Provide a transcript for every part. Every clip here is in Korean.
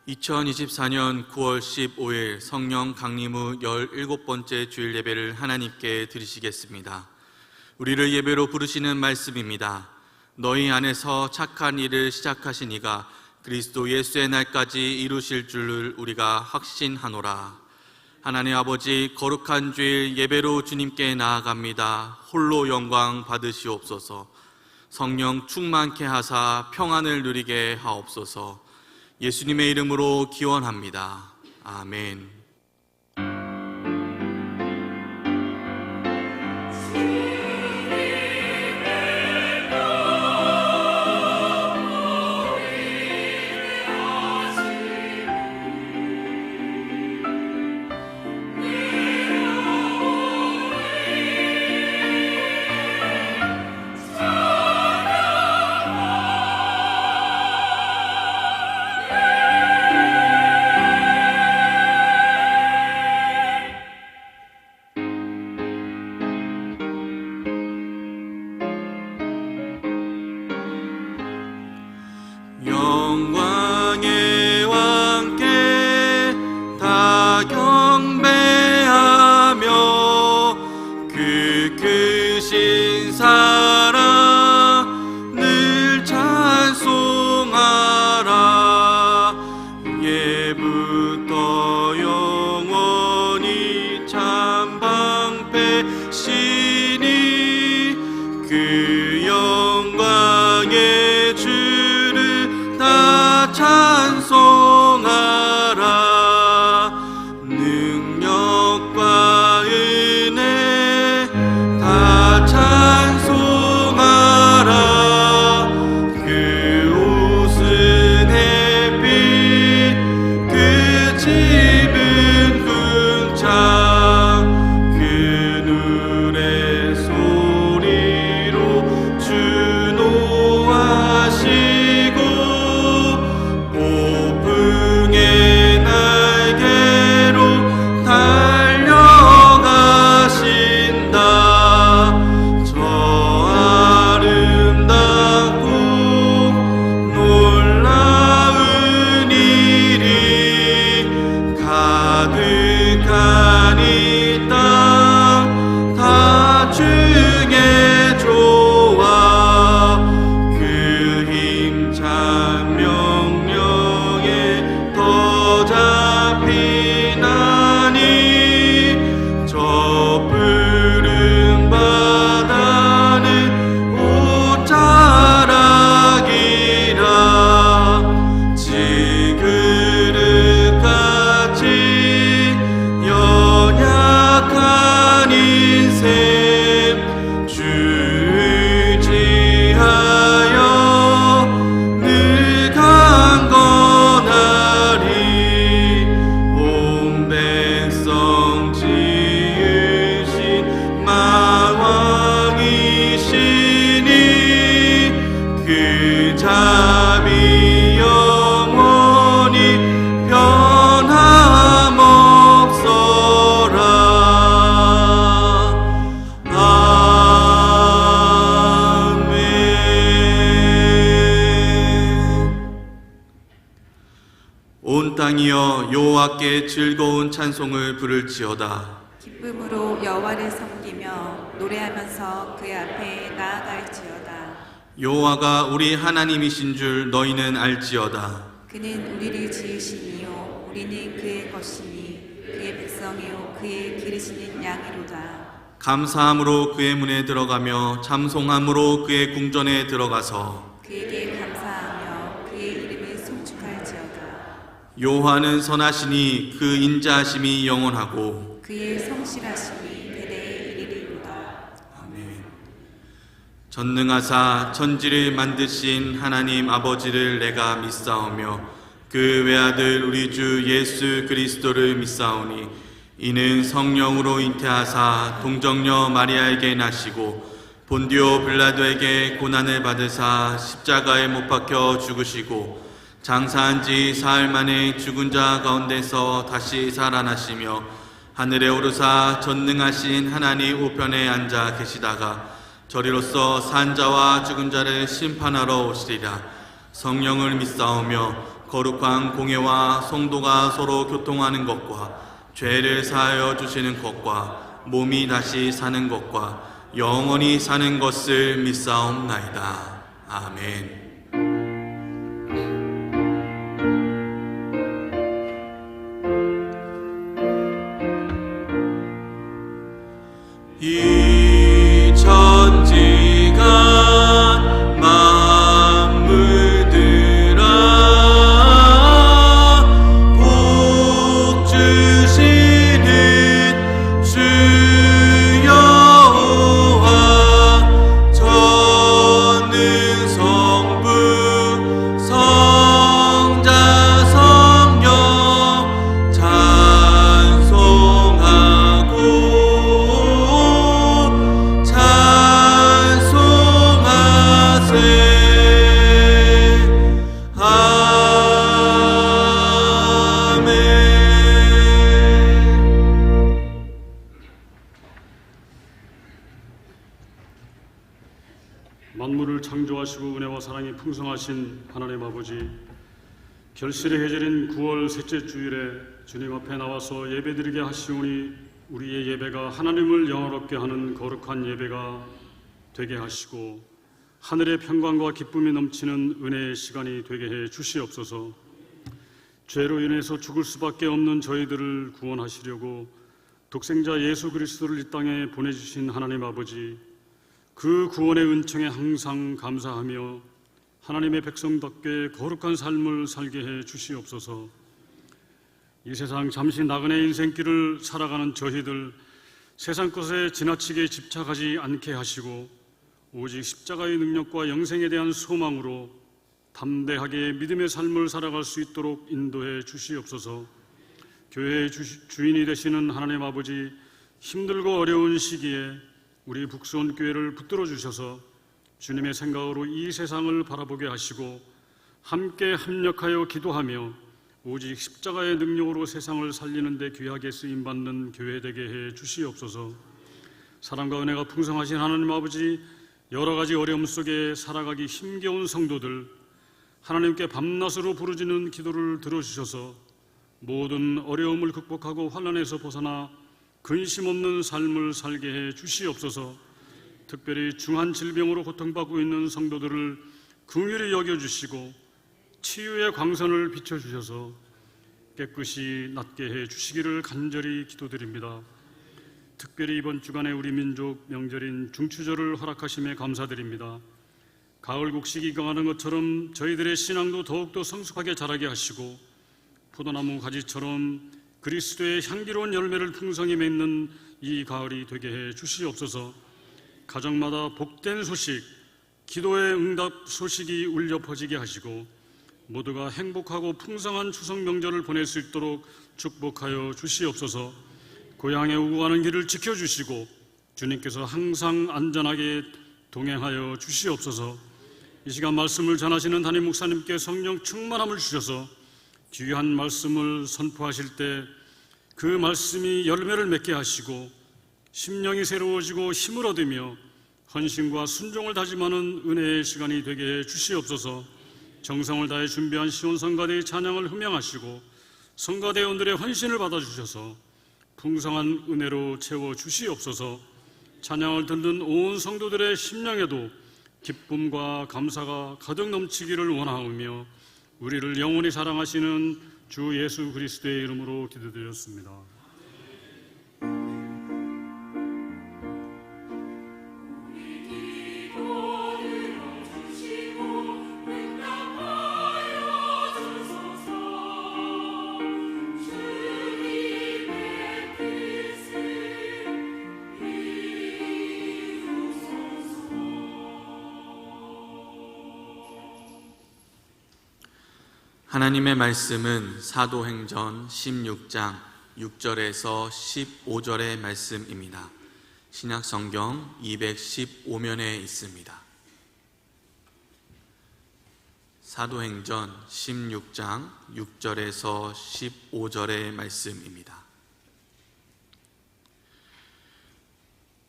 2024년 9월 15일 성령 강림 후 17번째 주일 예배를 하나님께 드리시겠습니다. 우리를 예배로 부르시는 말씀입니다. 너희 안에서 착한 일을 시작하신 이가 그리스도 예수의 날까지 이루실 줄을 우리가 확신하노라. 하나님 아버지, 거룩한 주일 예배로 주님께 나아갑니다. 홀로 영광 받으시옵소서. 성령 충만케 하사 평안을 누리게 하옵소서. 예수님의 이름으로 기원합니다. 아멘. 영광의 왕께 다 경배하며 그 크신 사랑 늘 찬송하라. 예부터 영원히 참 방패시니 그 영광의 주를 다 찬송하라. 능력과 은혜 다 찬송하라. 그 옷은 햇빛 그 집은 궁창 그 눈의 소리로 주노하시고 폭풍의 날개로 달려가신다. 저 아름답고 놀라운 일이 가득한 이 땅 다 주의 좋아. 그 힘찬 명령에 더 잡히나니 저 푸른 바다는 옷자락이라. 지그릇같이 연약한 인생 주 의지하여 늘 강건하리. 온 백성 지으신 마왕이시니 그 자비 영원히 변함없어라. 아멘. 온 땅이여 여호와께 즐거운 찬송을 부를지어다. 기쁨으로 여호와를 섬기며 노래하면서 그의 앞에 나아갈지어다. 여호와가 우리 하나님이신 줄 너희는 알지어다. 그는 우리를 지으시니요 우리는 그의 것이니 그의 백성이요 그의 기르시는 양이로다. 감사함으로 그의 문에 들어가며 잠송함으로 그의 궁전에 들어가서 그에게 감사하며 그의 이름을 송축할지어다. 여호와는 선하시니 그 인자하심이 영원하고 그의 성실하심이 대대에 이르리로다. 아멘. 전능하사 천지를 만드신 하나님 아버지를 내가 믿사오며 그 외아들 우리 주 예수 그리스도를 믿사오니 이는 성령으로 잉태하사 동정녀 마리아에게 나시고 본디오 빌라도에게 고난을 받으사 십자가에 못 박혀 죽으시고 장사한 지 사흘 만에 죽은 자 가운데서 다시 살아나시며 하늘에 오르사 전능하신 하나님 우편에 앉아 계시다가 저리로서 산 자와 죽은 자를 심판하러 오시리라. 성령을 믿사오며 거룩한 공예와 성도가 서로 교통하는 것과 죄를 사하여 주시는 것과 몸이 다시 사는 것과 영원히 사는 것을 믿사옵나이다. 아멘. 이 천지가 만물들아 복 주시는 주여와 전능 성부 성자 성령 찬송하고 만물을 창조하시고 은혜와 사랑이 풍성하신 하나님 아버지, 결실의 해절인 9월 셋째 주일에 주님 앞에 나와서 예배드리게 하시오니 우리의 예배가 하나님을 영화롭게 하는 거룩한 예배가 되게 하시고 하늘의 평강과 기쁨이 넘치는 은혜의 시간이 되게 해 주시옵소서. 죄로 인해서 죽을 수밖에 없는 저희들을 구원하시려고 독생자 예수 그리스도를 이 땅에 보내주신 하나님 아버지, 그 구원의 은총에 항상 감사하며 하나님의 백성답게 거룩한 삶을 살게 해 주시옵소서. 이 세상 잠시 나그네 인생길을 살아가는 저희들 세상 것에 지나치게 집착하지 않게 하시고 오직 십자가의 능력과 영생에 대한 소망으로 담대하게 믿음의 삶을 살아갈 수 있도록 인도해 주시옵소서. 교회의 주인이 되시는 하나님 아버지, 힘들고 어려운 시기에 우리 북수원 교회를 붙들어 주셔서 주님의 생각으로 이 세상을 바라보게 하시고 함께 합력하여 기도하며 오직 십자가의 능력으로 세상을 살리는 데 귀하게 쓰임받는 교회 되게 해 주시옵소서. 사랑과 은혜가 풍성하신 하나님 아버지, 여러 가지 어려움 속에 살아가기 힘겨운 성도들, 하나님께 밤낮으로 부르짖는 기도를 들어주셔서 모든 어려움을 극복하고 환난에서 벗어나 근심 없는 삶을 살게 해 주시옵소서. 특별히 중한 질병으로 고통받고 있는 성도들을 긍휼히 여겨주시고 치유의 광선을 비춰주셔서 깨끗이 낫게 해 주시기를 간절히 기도드립니다. 특별히 이번 주간에 우리 민족 명절인 중추절을 허락하심에 감사드립니다. 가을 곡식이 익어가는 것처럼 저희들의 신앙도 더욱더 성숙하게 자라게 하시고 포도나무 가지처럼 그리스도의 향기로운 열매를 풍성히 맺는 이 가을이 되게 해 주시옵소서. 가정마다 복된 소식, 기도의 응답 소식이 울려 퍼지게 하시고 모두가 행복하고 풍성한 추석 명절을 보낼 수 있도록 축복하여 주시옵소서. 고향에 오고 가는 길을 지켜주시고 주님께서 항상 안전하게 동행하여 주시옵소서. 이 시간 말씀을 전하시는 담임 목사님께 성령 충만함을 주셔서 귀한 말씀을 선포하실 때 그 말씀이 열매를 맺게 하시고 심령이 새로워지고 힘을 얻으며 헌신과 순종을 다짐하는 은혜의 시간이 되게 해 주시옵소서. 정성을 다해 준비한 시온 성가대의 찬양을 흠양하시고 성가대원들의 헌신을 받아주셔서 풍성한 은혜로 채워 주시옵소서. 찬양을 듣는 온 성도들의 심령에도 기쁨과 감사가 가득 넘치기를 원하오며 우리를 영원히 사랑하시는 주 예수 그리스도의 이름으로 기도드렸습니다. 하나님의 말씀은 사도행전 16장 6절에서 15절의 말씀입니다. 신약성경 215면에 있습니다. 사도행전 16장 6절에서 15절의 말씀입니다.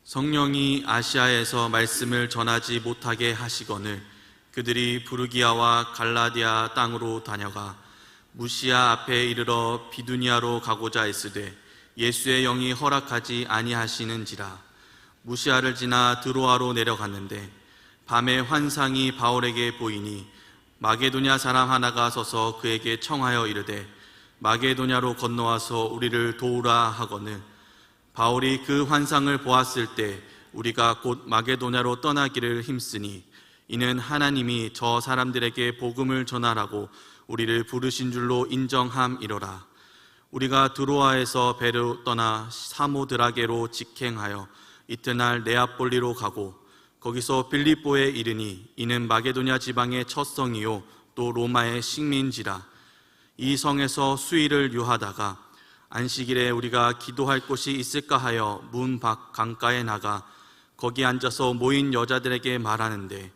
성령이 아시아에서 말씀을 전하지 못하게 하시거늘 그들이 부르기아와 갈라디아 땅으로 다녀가 무시아 앞에 이르러 비두니아로 가고자 했으되 예수의 영이 허락하지 아니하시는지라. 무시아를 지나 드로아로 내려갔는데 밤에 환상이 바울에게 보이니 마게도냐 사람 하나가 서서 그에게 청하여 이르되 마게도냐로 건너와서 우리를 도우라 하거늘 바울이 그 환상을 보았을 때 우리가 곧 마게도냐로 떠나기를 힘쓰니 이는 하나님이 저 사람들에게 복음을 전하라고 우리를 부르신 줄로 인정함이로라. 우리가 드로아에서 배로 떠나 사모드라게로 직행하여 이튿날 네아폴리로 가고 거기서 빌립보에 이르니 이는 마게도냐 지방의 첫 성이요 또 로마의 식민지라. 이 성에서 수일을 유하다가 안식일에 우리가 기도할 곳이 있을까 하여 문 밖 강가에 나가 거기 앉아서 모인 여자들에게 말하는데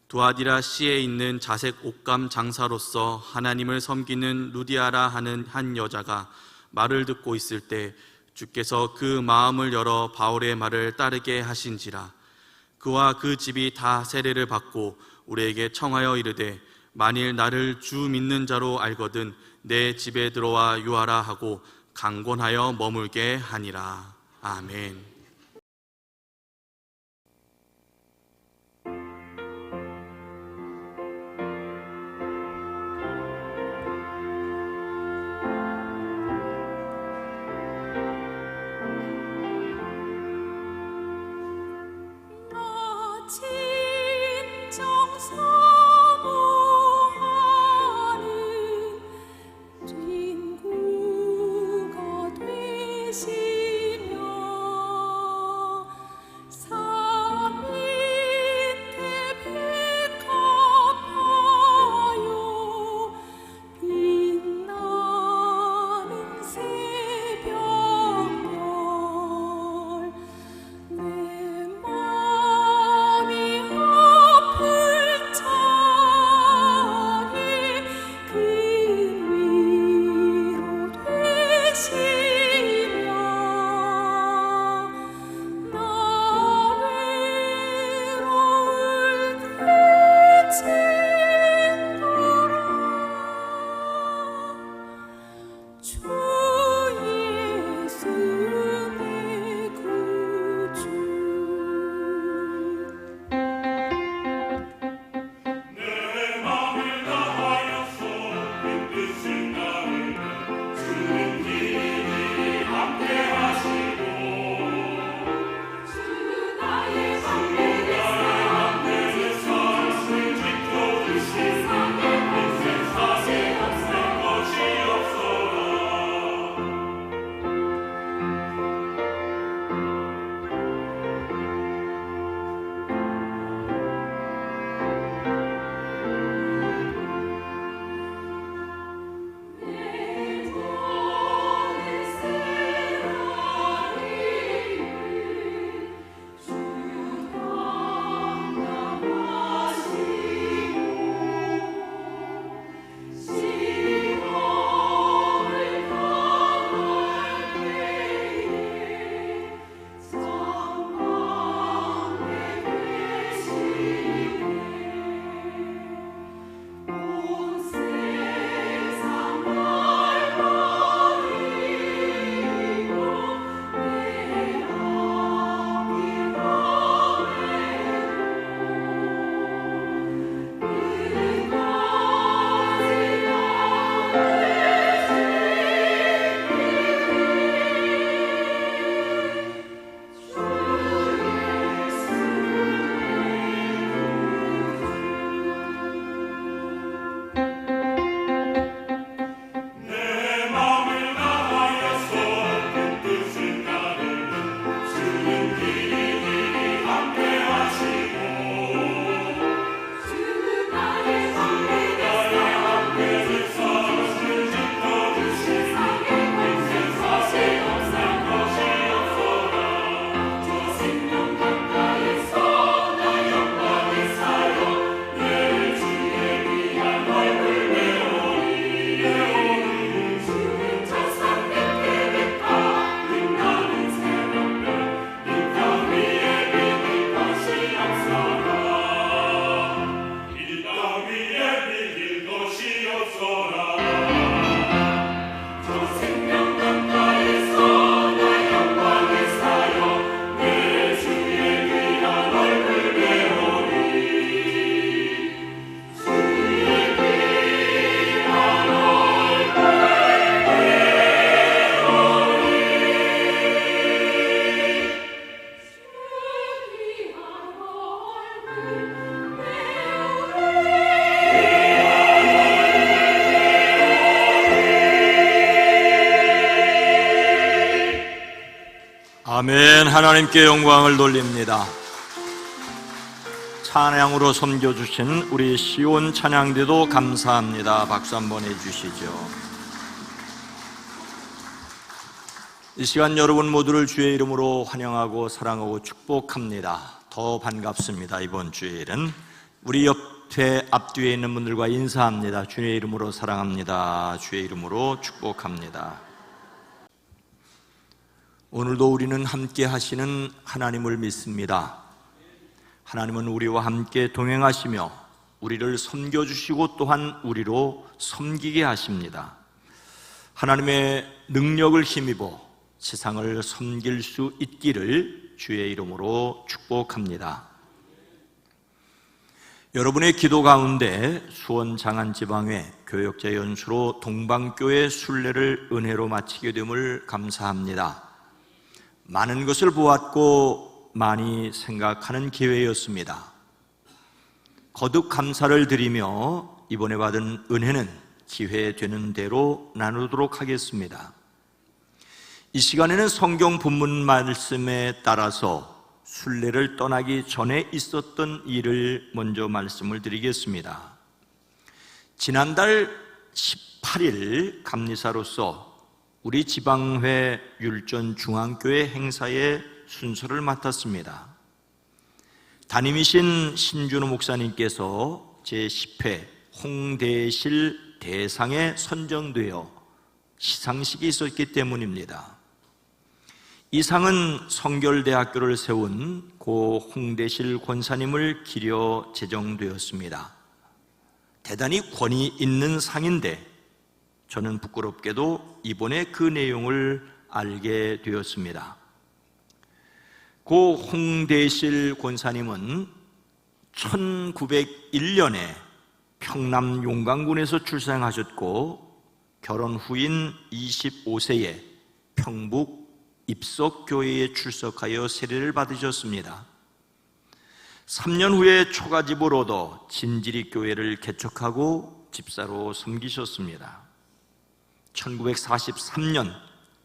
두아디라 시에 있는 자색 옷감 장사로서 하나님을 섬기는 루디아라 하는 한 여자가 말을 듣고 있을 때 주께서 그 마음을 열어 바울의 말을 따르게 하신지라. 그와 그 집이 다 세례를 받고 우리에게 청하여 이르되 만일 나를 주 믿는 자로 알거든 내 집에 들어와 유하라 하고 강권하여 머물게 하니라. 아멘. 진구가 되시며 아멘. 하나님께 영광을 돌립니다. 찬양으로 섬겨주신 우리 시온 찬양대도 감사합니다. 박수 한번 해주시죠. 이 시간 여러분 모두를 주의 이름으로 환영하고 사랑하고 축복합니다. 더 반갑습니다. 이번 주일은 우리 옆에 앞뒤에 있는 분들과 인사합니다. 주의 이름으로 사랑합니다. 주의 이름으로 축복합니다. 오늘도 우리는 함께 하시는 하나님을 믿습니다. 하나님은 우리와 함께 동행하시며 우리를 섬겨주시고 또한 우리로 섬기게 하십니다. 하나님의 능력을 힘입어 세상을 섬길 수 있기를 주의 이름으로 축복합니다. 여러분의 기도 가운데 수원 장안지방회 교역자 연수로 동방교회 순례를 은혜로 마치게 됨을 감사합니다. 많은 것을 보았고 많이 생각하는 기회였습니다. 거듭 감사를 드리며 이번에 받은 은혜는 기회되는 대로 나누도록 하겠습니다. 이 시간에는 성경 본문 말씀에 따라서 순례를 떠나기 전에 있었던 일을 먼저 말씀을 드리겠습니다. 지난달 18일 감리사로서 우리 지방회 율전 중앙교회 행사에 순서를 맡았습니다. 담임이신 신준호 목사님께서 제10회 홍대실 대상에 선정되어 시상식이 있었기 때문입니다. 이 상은 성결대학교를 세운 고 홍대실 권사님을 기려 제정되었습니다. 대단히 권위 있는 상인데 저는 부끄럽게도 이번에 그 내용을 알게 되었습니다. 고 홍대실 권사님은 1901년에 평남 용강군에서 출생하셨고 결혼 후인 25세에 평북 입석교회에 출석하여 세례를 받으셨습니다. 3년 후에 초가집을 얻어 진지리교회를 개척하고 집사로 섬기셨습니다. 1943년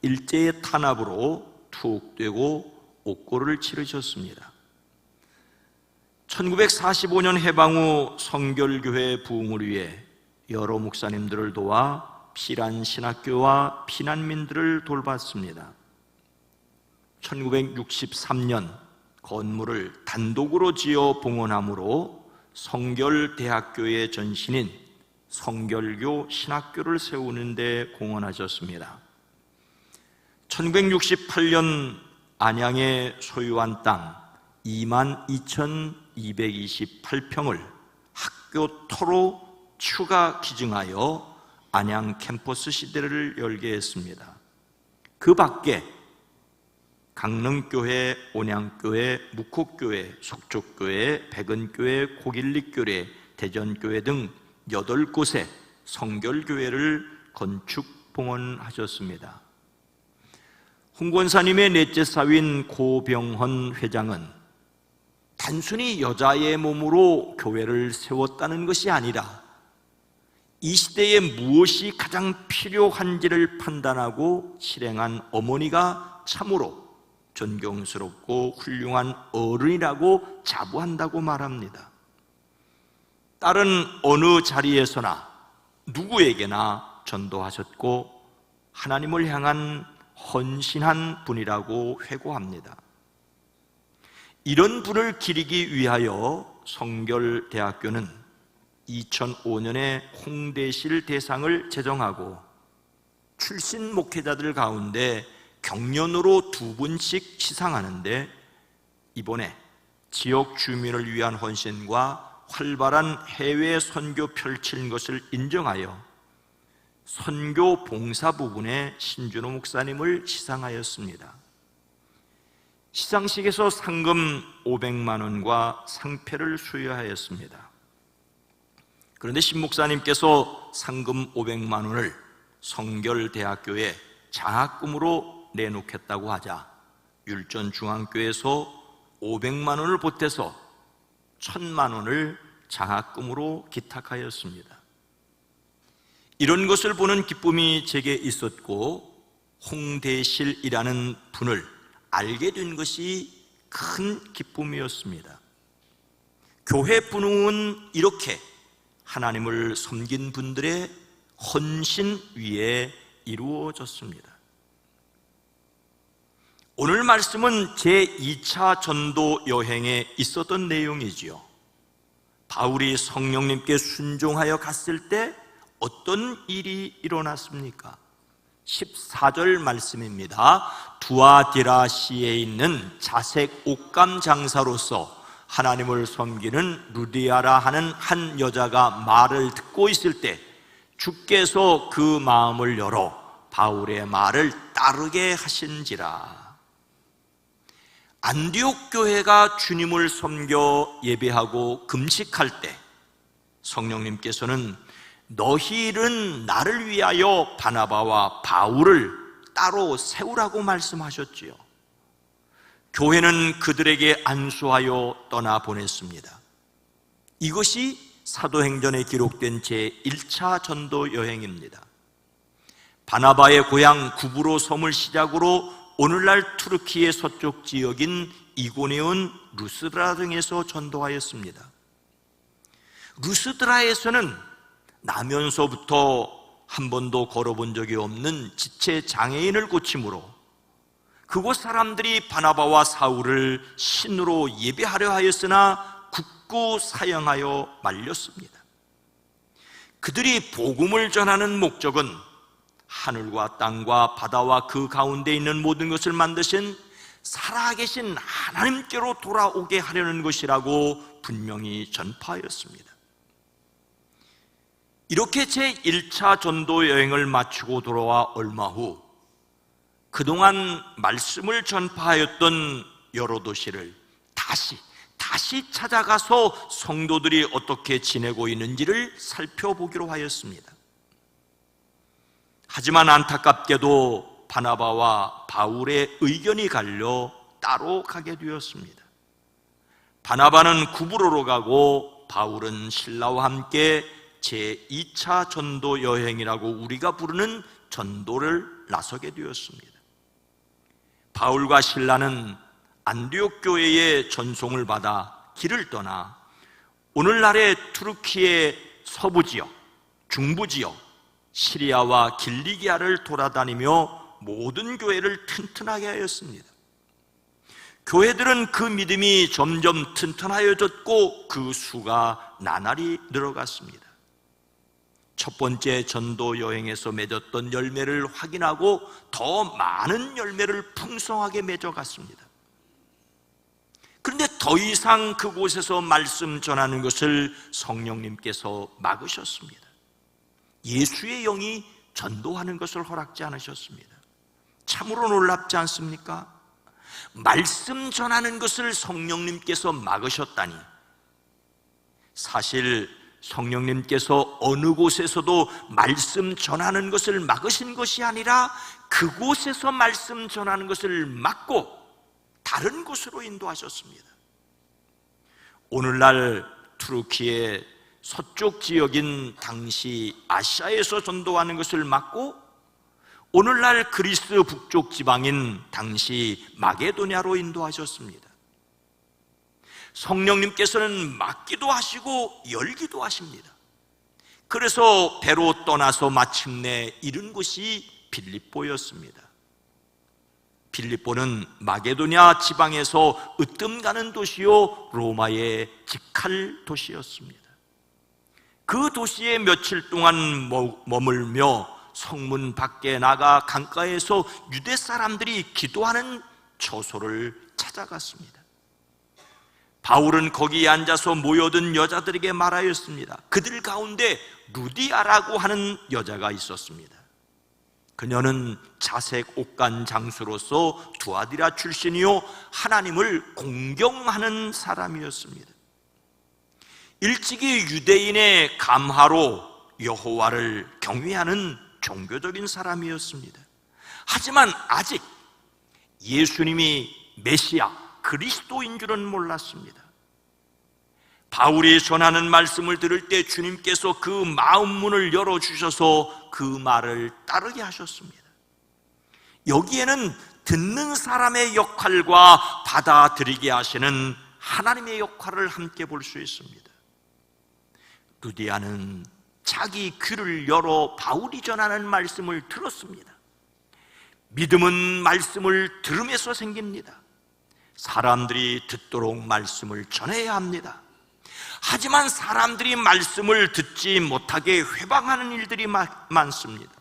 일제의 탄압으로 투옥되고 옥고를 치르셨습니다. 1945년 해방 후 성결교회 부흥을 위해 여러 목사님들을 도와 피란 신학교와 피난민들을 돌봤습니다. 1963년 건물을 단독으로 지어 봉헌함으로 성결대학교의 전신인 성결교 신학교를 세우는 데 공헌하셨습니다. 1968년 안양에 소유한 땅 22,228평을 학교터로 추가 기증하여 안양 캠퍼스 시대를 열게 했습니다. 그 밖에 강릉교회, 온양교회, 묵호교회, 속초교회, 백은교회, 고길리교회, 대전교회 등 8곳에 성결교회를 건축 봉헌하셨습니다. 홍 권사님의 넷째 사위인 고병헌 회장은 단순히 여자의 몸으로 교회를 세웠다는 것이 아니라 이 시대에 무엇이 가장 필요한지를 판단하고 실행한 어머니가 참으로 존경스럽고 훌륭한 어른이라고 자부한다고 말합니다. 딸은 어느 자리에서나 누구에게나 전도하셨고 하나님을 향한 헌신한 분이라고 회고합니다. 이런 분을 기리기 위하여 성결대학교는 2005년에 홍대실 대상을 제정하고 출신 목회자들 가운데 경연으로 2분씩 시상하는데 이번에 지역 주민을 위한 헌신과 활발한 해외 선교 펼친 것을 인정하여 선교 봉사 부분에 신준호 목사님을 시상하였습니다. 시상식에서 상금 500만 원과 상패를 수여하였습니다. 그런데 신 목사님께서 상금 500만 원을 성결대학교에 장학금으로 내놓겠다고 하자 율전중앙교회에서 500만 원을 보태서 1000만 원을 장학금으로 기탁하였습니다. 이런 것을 보는 기쁨이 제게 있었고 홍대실이라는 분을 알게 된 것이 큰 기쁨이었습니다. 교회 분홍은 이렇게 하나님을 섬긴 분들의 헌신 위에 이루어졌습니다. 오늘 말씀은 제2차 전도 여행에 있었던 내용이지요. 바울이 성령님께 순종하여 갔을 때 어떤 일이 일어났습니까? 14절 말씀입니다. 두아디라시에 있는 자색 옷감 장사로서 하나님을 섬기는 루디아라 하는 한 여자가 말을 듣고 있을 때 주께서 그 마음을 열어 바울의 말을 따르게 하신지라. 안디옥 교회가 주님을 섬겨 예배하고 금식할 때 성령님께서는 너희는 나를 위하여 바나바와 바울을 따로 세우라고 말씀하셨지요. 교회는 그들에게 안수하여 떠나보냈습니다. 이것이 사도행전에 기록된 제1차 전도 여행입니다. 바나바의 고향 구브로 섬을 시작으로 오늘날 투르키의 서쪽 지역인 이고니온 루스드라 등에서 전도하였습니다. 루스드라에서는 나면서부터 한 번도 걸어본 적이 없는 지체 장애인을 고침으로 그곳 사람들이 바나바와 사울을 신으로 예배하려 하였으나 굳고 사형하여 말렸습니다. 그들이 복음을 전하는 목적은 하늘과 땅과 바다와 그 가운데 있는 모든 것을 만드신 살아계신 하나님께로 돌아오게 하려는 것이라고 분명히 전파하였습니다. 이렇게 제1차 전도 여행을 마치고 돌아와 얼마 후 그동안 말씀을 전파하였던 여러 도시를 다시 찾아가서 성도들이 어떻게 지내고 있는지를 살펴보기로 하였습니다. 하지만 안타깝게도 바나바와 바울의 의견이 갈려 따로 가게 되었습니다. 바나바는 구브로로 가고 바울은 신라와 함께 제2차 전도 여행이라고 우리가 부르는 전도를 나서게 되었습니다. 바울과 신라는 안디옥 교회의 전송을 받아 길을 떠나 오늘날의 투르키의 서부 지역, 중부 지역, 시리아와 길리기아를 돌아다니며 모든 교회를 튼튼하게 하였습니다. 교회들은 그 믿음이 점점 튼튼하여졌고 그 수가 나날이 늘어갔습니다. 첫 번째 전도 여행에서 맺었던 열매를 확인하고 더 많은 열매를 풍성하게 맺어갔습니다. 그런데 더 이상 그곳에서 말씀 전하는 것을 성령님께서 막으셨습니다. 예수의 영이 전도하는 것을 허락지 않으셨습니다. 참으로 놀랍지 않습니까? 말씀 전하는 것을 성령님께서 막으셨다니, 사실 성령님께서 어느 곳에서도 말씀 전하는 것을 막으신 것이 아니라 그곳에서 말씀 전하는 것을 막고 다른 곳으로 인도하셨습니다. 오늘날 투르키의 서쪽 지역인 당시 아시아에서 전도하는 것을 막고 오늘날 그리스 북쪽 지방인 당시 마게도냐로 인도하셨습니다. 성령님께서는 막기도 하시고 열기도 하십니다. 그래서 배로 떠나서 마침내 이른 곳이 빌립보였습니다. 빌립보는 마게도냐 지방에서 으뜸 가는 도시요 로마의 직할 도시였습니다. 그 도시에 며칠 동안 머물며 성문 밖에 나가 강가에서 유대 사람들이 기도하는 처소를 찾아갔습니다. 바울은 거기에 앉아서 모여든 여자들에게 말하였습니다. 그들 가운데 루디아라고 하는 여자가 있었습니다. 그녀는 자색 옷간 장수로서 두아디라 출신이요 하나님을 공경하는 사람이었습니다. 일찍이 유대인의 감화로 여호와를 경외하는 종교적인 사람이었습니다. 하지만 아직 예수님이 메시아 그리스도인 줄은 몰랐습니다. 바울이 전하는 말씀을 들을 때 주님께서 그 마음 문을 열어주셔서 그 말을 따르게 하셨습니다. 여기에는 듣는 사람의 역할과 받아들이게 하시는 하나님의 역할을 함께 볼 수 있습니다. 루디아는 자기 귀를 열어 바울이 전하는 말씀을 들었습니다. 믿음은 말씀을 들음에서 생깁니다. 사람들이 듣도록 말씀을 전해야 합니다. 하지만 사람들이 말씀을 듣지 못하게 회방하는 일들이 많습니다.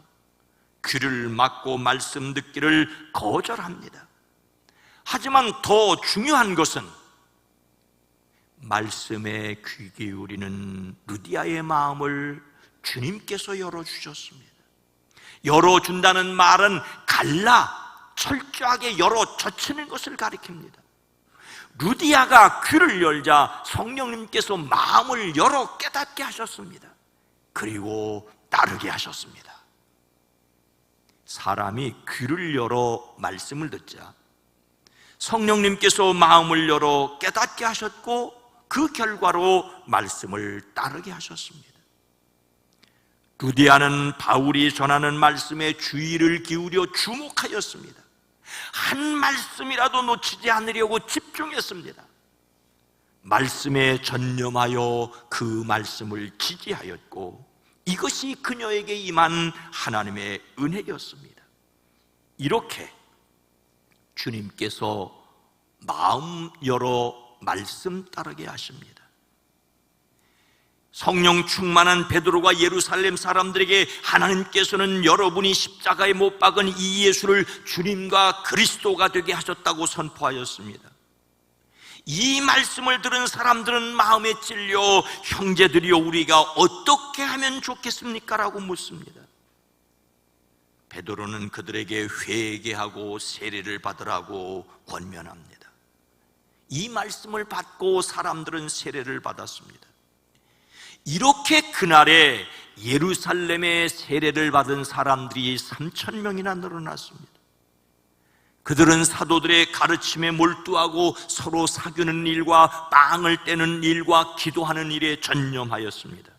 귀를 막고 말씀 듣기를 거절합니다. 하지만 더 중요한 것은 말씀에 귀 기울이는 루디아의 마음을 주님께서 열어주셨습니다. 열어준다는 말은 철저하게 열어 젖히는 것을 가리킵니다. 루디아가 귀를 열자 성령님께서 마음을 열어 깨닫게 하셨습니다. 그리고 따르게 하셨습니다. 사람이 귀를 열어 말씀을 듣자 성령님께서 마음을 열어 깨닫게 하셨고 그 결과로 말씀을 따르게 하셨습니다. 루디아는 바울이 전하는 말씀에 주의를 기울여 주목하였습니다. 한 말씀이라도 놓치지 않으려고 집중했습니다. 말씀에 전념하여 그 말씀을 지지하였고 이것이 그녀에게 임한 하나님의 은혜였습니다. 이렇게 주님께서 마음 열어 말씀 따르게 하십니다. 성령 충만한 베드로가 예루살렘 사람들에게 하나님께서는 여러분이 십자가에 못 박은 이 예수를 주님과 그리스도가 되게 하셨다고 선포하였습니다. 이 말씀을 들은 사람들은 마음에 찔려 형제들이여 우리가 어떻게 하면 좋겠습니까? 라고 묻습니다. 베드로는 그들에게 회개하고 세례를 받으라고 권면합니다. 이 말씀을 받고 사람들은 세례를 받았습니다. 이렇게 그날에 예루살렘에 세례를 받은 사람들이 3,000명이나 늘어났습니다. 그들은 사도들의 가르침에 몰두하고 서로 사귀는 일과 빵을 떼는 일과 기도하는 일에 전념하였습니다.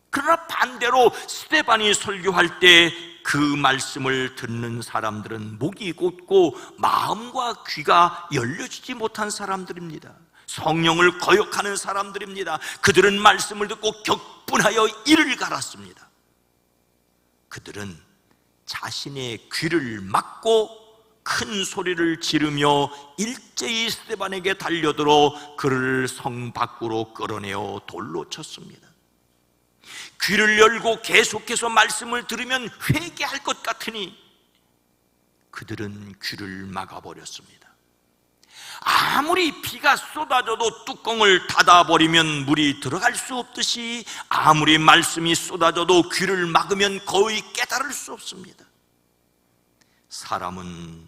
그러나 반대로 스데반이 설교할 때 그 말씀을 듣는 사람들은 목이 곧고 마음과 귀가 열려지지 못한 사람들입니다. 성령을 거역하는 사람들입니다. 그들은 말씀을 듣고 격분하여 이를 갈았습니다. 그들은 자신의 귀를 막고 큰 소리를 지르며 일제히 스데반에게 달려들어 그를 성 밖으로 끌어내어 돌로 쳤습니다. 귀를 열고 계속해서 말씀을 들으면 회개할 것 같으니 그들은 귀를 막아버렸습니다. 아무리 비가 쏟아져도 뚜껑을 닫아버리면 물이 들어갈 수 없듯이 아무리 말씀이 쏟아져도 귀를 막으면 거의 깨달을 수 없습니다. 사람은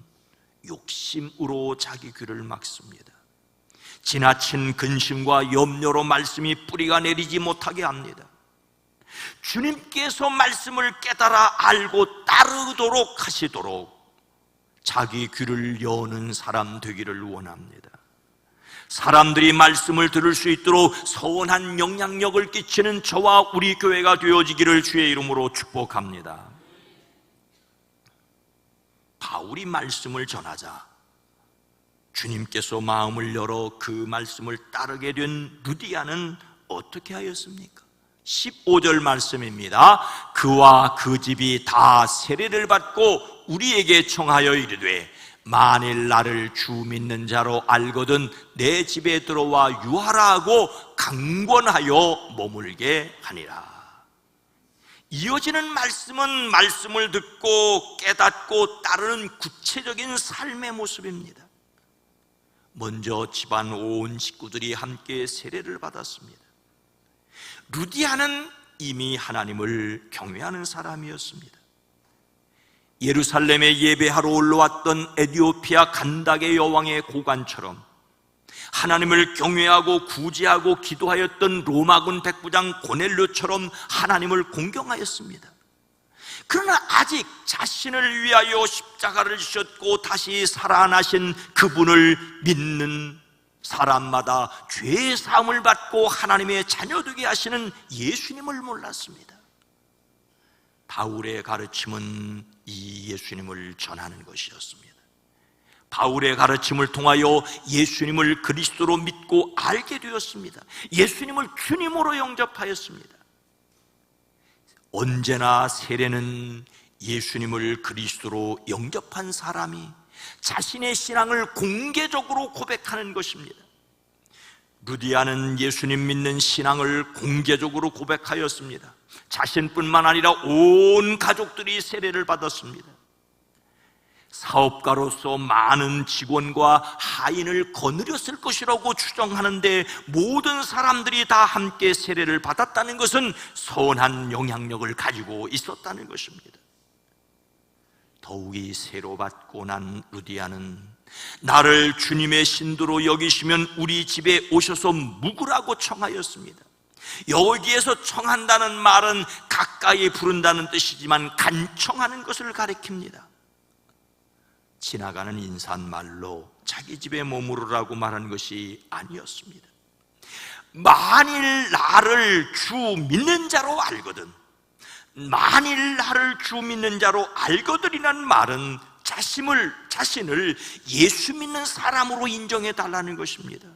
욕심으로 자기 귀를 막습니다. 지나친 근심과 염려로 말씀이 뿌리가 내리지 못하게 합니다. 주님께서 말씀을 깨달아 알고 따르도록 하시도록 자기 귀를 여는 사람 되기를 원합니다. 사람들이 말씀을 들을 수 있도록 선한 영향력을 끼치는 저와 우리 교회가 되어지기를 주의 이름으로 축복합니다. 바울이 말씀을 전하자 주님께서 마음을 열어 그 말씀을 따르게 된 루디아는 어떻게 하였습니까? 15절 말씀입니다. 그와 그 집이 다 세례를 받고 우리에게 청하여 이르되 만일 나를 주 믿는 자로 알거든 내 집에 들어와 유하라 하고 강권하여 머물게 하니라. 이어지는 말씀은 말씀을 듣고 깨닫고 따르는 구체적인 삶의 모습입니다. 먼저 집안 온 식구들이 함께 세례를 받았습니다. 루디아는 이미 하나님을 경외하는 사람이었습니다. 예루살렘에 예배하러 올라왔던 에티오피아 간닥의 여왕의 고관처럼 하나님을 경외하고 구제하고 기도하였던 로마군 백부장 고넬료처럼 하나님을 공경하였습니다. 그러나 아직 자신을 위하여 십자가를 지셨고 다시 살아나신 그분을 믿는 사람마다 죄의 사함을 받고 하나님의 자녀 되게 하시는 예수님을 몰랐습니다. 바울의 가르침은 이 예수님을 전하는 것이었습니다. 바울의 가르침을 통하여 예수님을 그리스도로 믿고 알게 되었습니다. 예수님을 주님으로 영접하였습니다. 언제나 세례는 예수님을 그리스도로 영접한 사람이 자신의 신앙을 공개적으로 고백하는 것입니다. 루디아는 예수님 믿는 신앙을 공개적으로 고백하였습니다. 자신뿐만 아니라 온 가족들이 세례를 받았습니다. 사업가로서 많은 직원과 하인을 거느렸을 것이라고 추정하는데 모든 사람들이 다 함께 세례를 받았다는 것은 선한 영향력을 가지고 있었다는 것입니다. 더욱이 세로 받고 난 루디아는 나를 주님의 신도로 여기시면 우리 집에 오셔서 묵으라고 청하였습니다. 여기에서 청한다는 말은 가까이 부른다는 뜻이지만 간청하는 것을 가리킵니다. 지나가는 인사말로 자기 집에 머무르라고 말한 것이 아니었습니다. 만일 나를 주 믿는 자로 알거든, 만일 나를 주 믿는 자로 알거든이라는 말은 자신을 예수 믿는 사람으로 인정해 달라는 것입니다.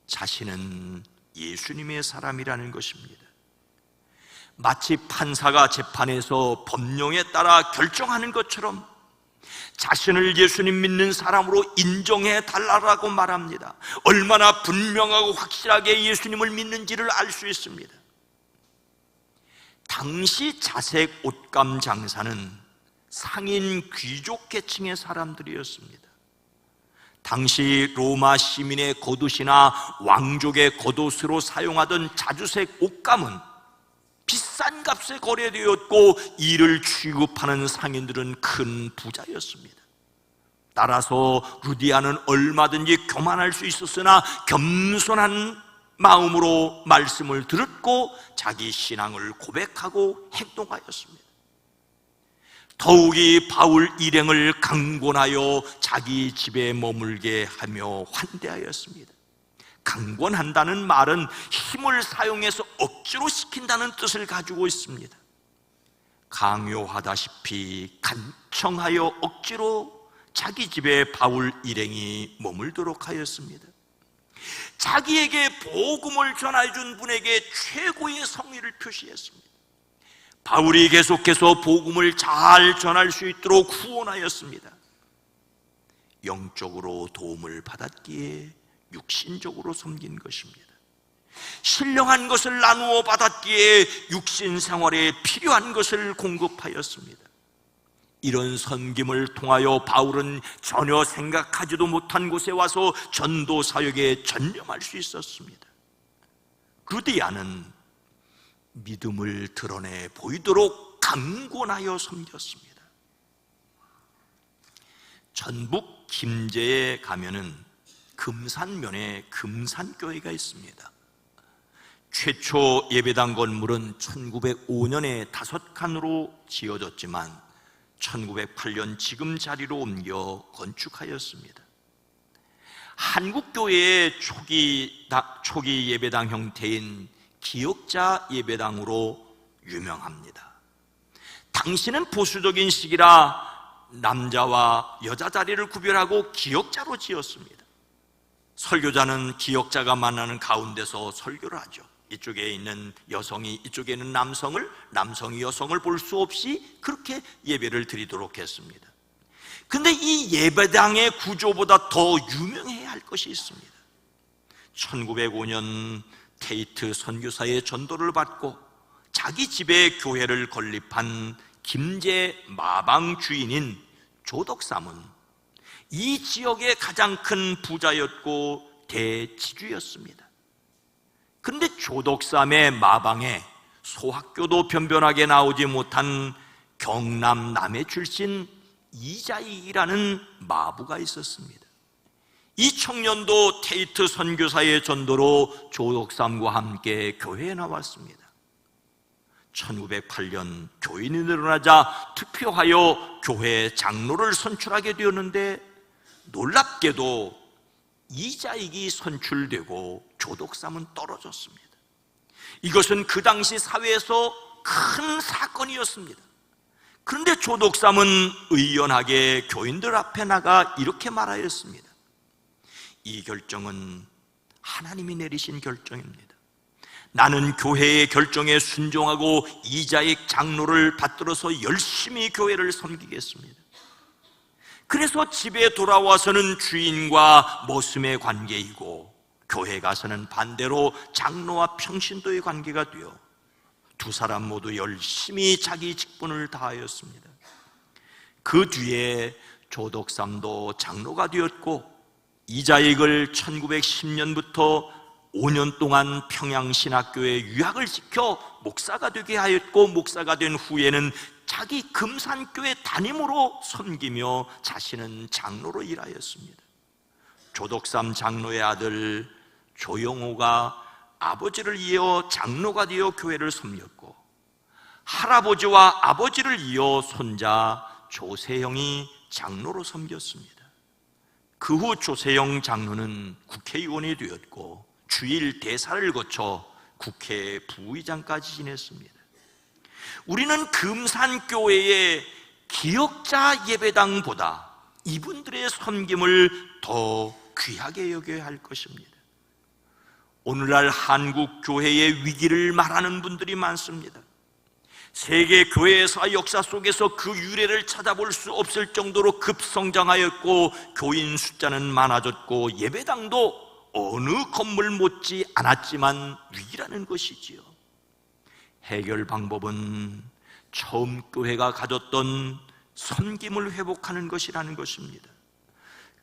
자신은 예수님의 사람이라는 것입니다. 마치 판사가 재판에서 법령에 따라 결정하는 것처럼 자신을 예수님 믿는 사람으로 인정해 달라고 말합니다. 얼마나 분명하고 확실하게 예수님을 믿는지를 알 수 있습니다. 당시 자색 옷감 장사는 상인 귀족 계층의 사람들이었습니다. 당시 로마 시민의 겉옷이나 왕족의 겉옷으로 사용하던 자주색 옷감은 비싼 값에 거래되었고 이를 취급하는 상인들은 큰 부자였습니다. 따라서 루디아는 얼마든지 교만할 수 있었으나 겸손한 마음으로 말씀을 들었고 자기 신앙을 고백하고 행동하였습니다. 더욱이 바울 일행을 강권하여 자기 집에 머물게 하며 환대하였습니다. 강권한다는 말은 힘을 사용해서 억지로 시킨다는 뜻을 가지고 있습니다. 강요하다시피 간청하여 억지로 자기 집에 바울 일행이 머물도록 하였습니다. 자기에게 복음을 전해준 분에게 최고의 성의를 표시했습니다. 바울이 계속해서 복음을 잘 전할 수 있도록 후원하였습니다. 영적으로 도움을 받았기에 육신적으로 섬긴 것입니다. 신령한 것을 나누어 받았기에 육신 생활에 필요한 것을 공급하였습니다. 이런 섬김을 통하여 바울은 전혀 생각하지도 못한 곳에 와서 전도 사역에 전념할 수 있었습니다. 루디아는 믿음을 드러내 보이도록 강권하여 섬겼습니다. 전북 김제에 가면은 금산면에 금산교회가 있습니다. 최초 예배당 건물은 1905년에 5칸으로 지어졌지만 1908년 지금 자리로 옮겨 건축하였습니다. 한국교회의 초기 예배당 형태인 기역자 예배당으로 유명합니다. 당시는 보수적인 시기라 남자와 여자 자리를 구별하고 기역자로 지었습니다. 설교자는 기역자가 만나는 가운데서 설교를 하죠. 이쪽에 있는 여성이 이쪽에 있는 남성이 여성을 볼 수 없이 그렇게 예배를 드리도록 했습니다. 근데 이 예배당의 구조보다 더 유명해야 할 것이 있습니다. 1905년 테이트 선교사의 전도를 받고 자기 집에 교회를 건립한 김제 마방 주인인 조덕삼은 이 지역의 가장 큰 부자였고 대지주였습니다. 그런데 조덕삼의 마방에 소학교도 변변하게 나오지 못한 경남 남해 출신 이자익이라는 마부가 있었습니다. 이 청년도 테이트 선교사의 전도로 조덕삼과 함께 교회에 나왔습니다. 1908년 교인이 늘어나자 투표하여 교회 장로를 선출하게 되었는데 놀랍게도 이자익이 선출되고 조덕삼은 떨어졌습니다. 이것은 그 당시 사회에서 큰 사건이었습니다. 그런데 조독삼은 의연하게 교인들 앞에 나가 이렇게 말하였습니다. 이 결정은 하나님이 내리신 결정입니다. 나는 교회의 결정에 순종하고 이자익 장로를 받들어서 열심히 교회를 섬기겠습니다. 그래서 집에 돌아와서는 주인과 모습의 관계이고, 교회 가서는 반대로 장로와 평신도의 관계가 되어 두 사람 모두 열심히 자기 직분을 다하였습니다. 그 뒤에 조독삼도 장로가 되었고, 이자익을 1910년부터 5년 동안 평양신학교에 유학을 시켜 목사가 되게 하였고, 목사가 된 후에는 자기 금산교회 담임으로 섬기며 자신은 장로로 일하였습니다. 조독삼 장로의 아들 조영호가 아버지를 이어 장로가 되어 교회를 섬겼고, 할아버지와 아버지를 이어 손자 조세형이 장로로 섬겼습니다. 그 후 조세형 장로는 국회의원이 되었고, 주일 대사를 거쳐 국회 부의장까지 지냈습니다. 우리는 금산교회의 기역자 예배당보다 이분들의 섬김을 더 귀하게 여겨야 할 것입니다. 오늘날 한국 교회의 위기를 말하는 분들이 많습니다. 세계 교회사 역사 속에서 그 유래를 찾아볼 수 없을 정도로 급성장하였고, 교인 숫자는 많아졌고, 예배당도 어느 건물 못지 않았지만 위기라는 것이지요. 해결 방법은 처음 교회가 가졌던 섬김을 회복하는 것이라는 것입니다.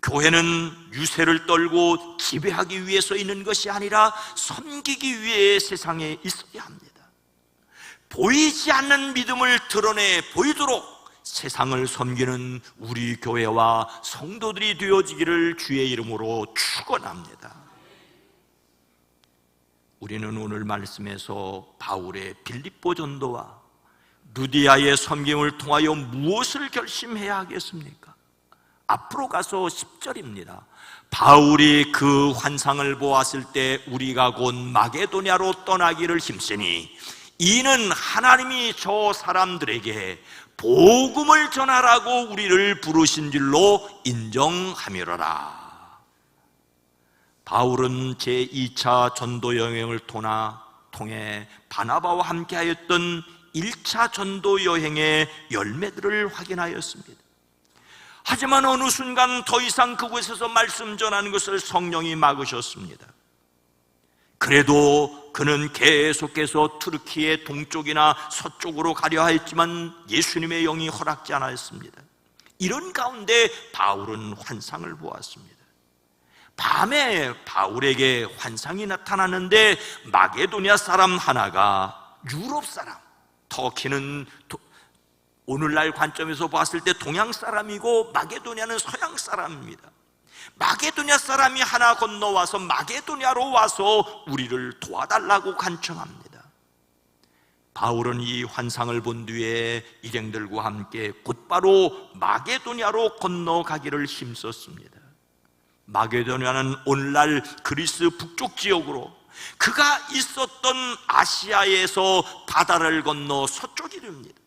교회는 유세를 떨고 지배하기 위해서 있는 것이 아니라 섬기기 위해 세상에 있어야 합니다. 보이지 않는 믿음을 드러내 보이도록 세상을 섬기는 우리 교회와 성도들이 되어지기를 주의 이름으로 축원합니다. 우리는 오늘 말씀에서 바울의 빌립보 전도와 루디아의 섬김을 통하여 무엇을 결심해야 하겠습니까? 앞으로 가서 10절입니다. 바울이 그 환상을 보았을 때 우리가 곧 마게도냐로 떠나기를 힘쓰니 이는 하나님이 저 사람들에게 복음을 전하라고 우리를 부르신 줄로 인정함이로라. 바울은 제2차 전도 여행을 통해 바나바와 함께하였던 1차 전도 여행의 열매들을 확인하였습니다. 하지만 어느 순간 더 이상 그곳에서 말씀 전하는 것을 성령이 막으셨습니다. 그래도 그는 계속해서 투르키의 동쪽이나 서쪽으로 가려 하였지만 예수님의 영이 허락지 않았습니다. 이런 가운데 바울은 환상을 보았습니다. 밤에 바울에게 환상이 나타났는데 마게도냐 사람 하나가 유럽 사람, 터키는 오늘날 관점에서 봤을 때 동양 사람이고 마게도냐는 서양 사람입니다. 마게도냐 사람이 하나 건너와서 마게도냐로 와서 우리를 도와달라고 간청합니다. 바울은 이 환상을 본 뒤에 일행들과 함께 곧바로 마게도냐로 건너가기를 힘썼습니다. 마게도냐는 오늘날 그리스 북쪽 지역으로 그가 있었던 아시아에서 바다를 건너 서쪽이 됩니다.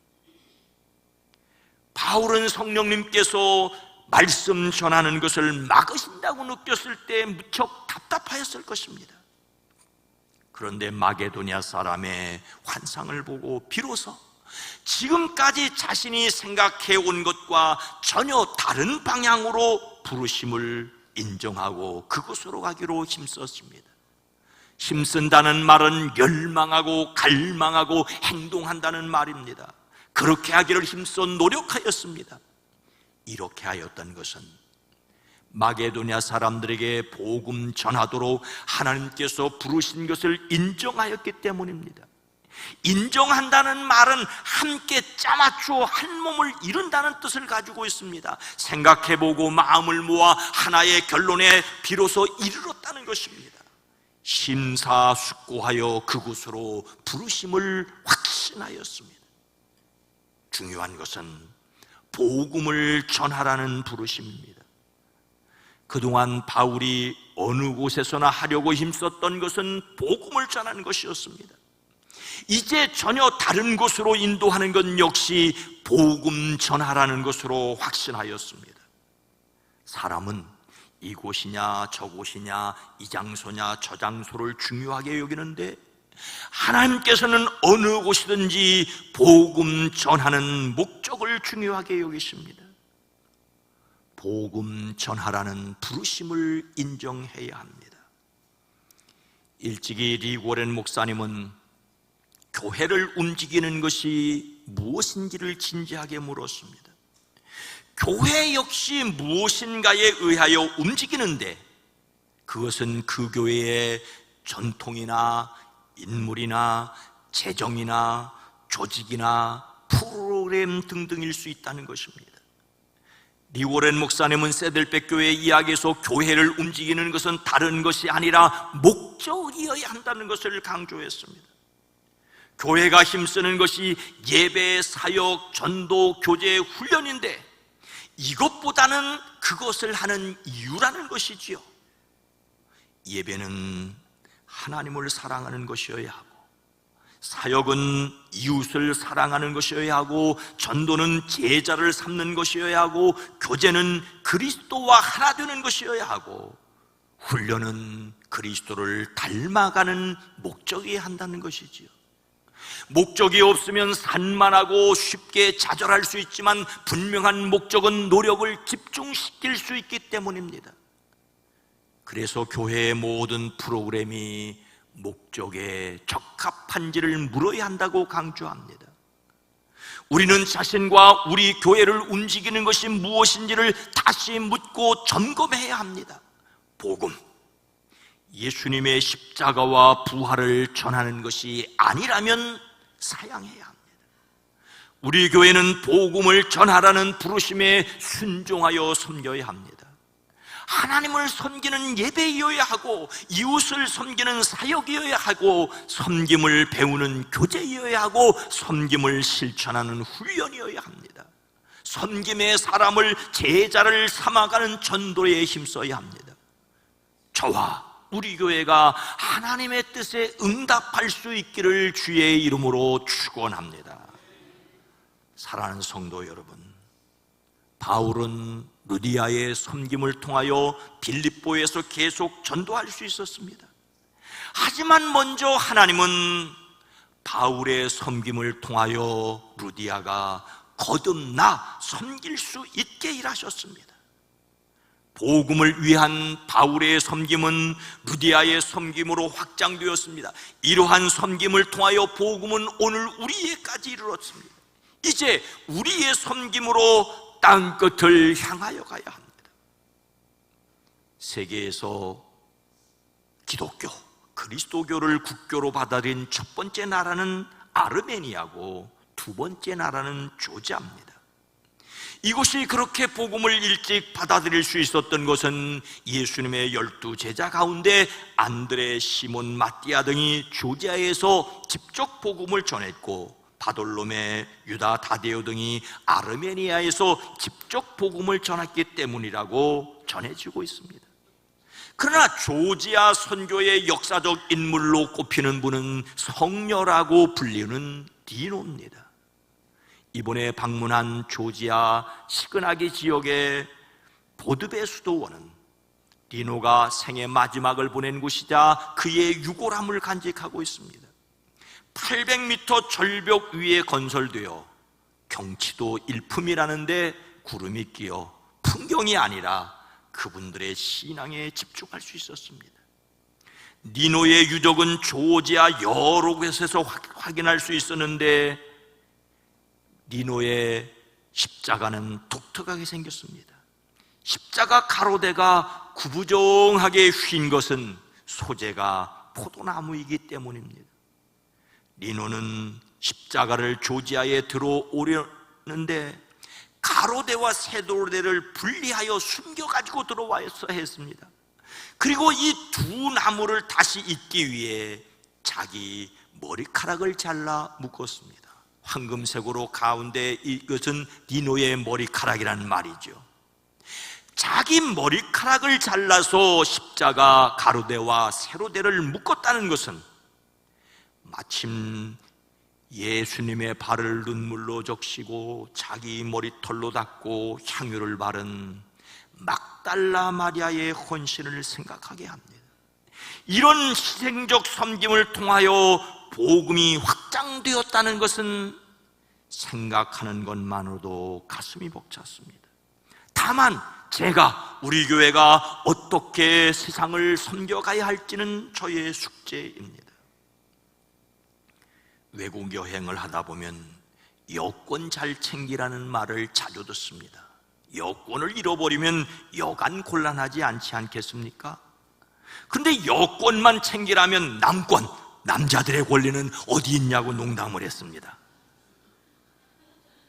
바울은 성령님께서 말씀 전하는 것을 막으신다고 느꼈을 때 무척 답답하였을 것입니다. 그런데 마게도냐 사람의 환상을 보고 비로소 지금까지 자신이 생각해 온 것과 전혀 다른 방향으로 부르심을 인정하고 그곳으로 가기로 힘썼습니다. 힘쓴다는 말은 열망하고 갈망하고 행동한다는 말입니다. 그렇게 하기를 힘써 노력하였습니다. 이렇게 하였던 것은 마게도냐 사람들에게 복음 전하도록 하나님께서 부르신 것을 인정하였기 때문입니다. 인정한다는 말은 함께 짜맞추어 한 몸을 이룬다는 뜻을 가지고 있습니다. 생각해보고 마음을 모아 하나의 결론에 비로소 이르렀다는 것입니다. 심사숙고하여 그곳으로 부르심을 확신하였습니다. 중요한 것은 복음을 전하라는 부르심입니다. 그동안 바울이 어느 곳에서나 하려고 힘썼던 것은 복음을 전하는 것이었습니다. 이제 전혀 다른 곳으로 인도하는 것 역시 복음 전하라는 것으로 확신하였습니다. 사람은 이곳이냐 저곳이냐 이 장소냐 저 장소를 중요하게 여기는데 하나님께서는 어느 곳이든지 복음 전하는 목적을 중요하게 여기십니다. 복음 전하라는 부르심을 인정해야 합니다. 일찍이 리고렌 목사님은 교회를 움직이는 것이 무엇인지를 진지하게 물었습니다. 교회 역시 무엇인가에 의하여 움직이는데 그것은 그 교회의 전통이나 인물이나 재정이나 조직이나 프로그램 등등일 수 있다는 것입니다. 리고렌 목사님은 세들백 교회 이야기에서 교회를 움직이는 것은 다른 것이 아니라 목적이어야 한다는 것을 강조했습니다. 교회가 힘쓰는 것이 예배, 사역, 전도, 교제, 훈련인데 이것보다는 그것을 하는 이유라는 것이지요. 예배는 하나님을 사랑하는 것이어야 하고, 사역은 이웃을 사랑하는 것이어야 하고, 전도는 제자를 삼는 것이어야 하고, 교제는 그리스도와 하나 되는 것이어야 하고, 훈련은 그리스도를 닮아가는 목적이어야 한다는 것이지요. 목적이 없으면 산만하고 쉽게 좌절할 수 있지만 분명한 목적은 노력을 집중시킬 수 있기 때문입니다. 그래서 교회의 모든 프로그램이 목적에 적합한지를 물어야 한다고 강조합니다. 우리는 자신과 우리 교회를 움직이는 것이 무엇인지를 다시 묻고 점검해야 합니다. 복음, 예수님의 십자가와 부활을 전하는 것이 아니라면 사양해야 합니다. 우리 교회는 복음을 전하라는 부르심에 순종하여 섬겨야 합니다. 하나님을 섬기는 예배이어야 하고, 이웃을 섬기는 사역이어야 하고, 섬김을 배우는 교제이어야 하고, 섬김을 실천하는 훈련이어야 합니다. 섬김의 사람을 제자를 삼아가는 전도에 힘써야 합니다. 저와 우리 교회가 하나님의 뜻에 응답할 수 있기를 주의 이름으로 축원합니다. 사랑하는 성도 여러분, 바울은 루디아의 섬김을 통하여 빌립보에서 계속 전도할 수 있었습니다. 하지만 먼저 하나님은 바울의 섬김을 통하여 루디아가 거듭나 섬길 수 있게 일하셨습니다. 복음을 위한 바울의 섬김은 루디아의 섬김으로 확장되었습니다. 이러한 섬김을 통하여 복음은 오늘 우리에까지 이르렀습니다. 이제 우리의 섬김으로 땅끝을 향하여 가야 합니다. 세계에서 기독교, 그리스도교를 국교로 받아들인 첫 번째 나라는 아르메니아고 두 번째 나라는 조지아입니다. 이곳이 그렇게 복음을 일찍 받아들일 수 있었던 것은 예수님의 12 제자 가운데 안드레, 시몬, 마띠아 등이 조지아에서 직접 복음을 전했고, 바돌로메, 유다, 다데오 등이 아르메니아에서 직접 복음을 전했기 때문이라고 전해지고 있습니다. 그러나 조지아 선교의 역사적 인물로 꼽히는 분은 성녀라고 불리는 디노입니다. 이번에 방문한 조지아 시그나기 지역의 보드베 수도원은 디노가 생애 마지막을 보낸 곳이자 그의 유골함을 간직하고 있습니다. 800m 절벽 위에 건설되어 경치도 일품이라는데 구름이 끼어 풍경이 아니라 그분들의 신앙에 집중할 수 있었습니다. 니노의 유적은 조지아 여러 곳에서 확인할 수 있었는데 니노의 십자가는 독특하게 생겼습니다. 십자가 가로대가 구부정하게 휜 것은 소재가 포도나무이기 때문입니다. 니노는 십자가를 조지아에 들어오려는데 가로대와 세로대를 분리하여 숨겨가지고 들어와서 했습니다. 그리고 이 두 나무를 다시 잇기 위해 자기 머리카락을 잘라 묶었습니다. 황금색으로 가운데 이것은 니노의 머리카락이라는 말이죠. 자기 머리카락을 잘라서 십자가 가로대와 세로대를 묶었다는 것은 마침 예수님의 발을 눈물로 적시고 자기 머리털로 닦고 향유를 바른 막달라 마리아의 헌신을 생각하게 합니다. 이런 희생적 섬김을 통하여 복음이 확장되었다는 것은 생각하는 것만으로도 가슴이 벅찼습니다. 다만 제가, 우리 교회가 어떻게 세상을 섬겨가야 할지는 저의 숙제입니다. 외국 여행을 하다 보면 여권 잘 챙기라는 말을 자주 듣습니다. 여권을 잃어버리면 여간 곤란하지 않지 않겠습니까? 그런데 여권만 챙기라면 남권, 남자들의 권리는 어디 있냐고 농담을 했습니다.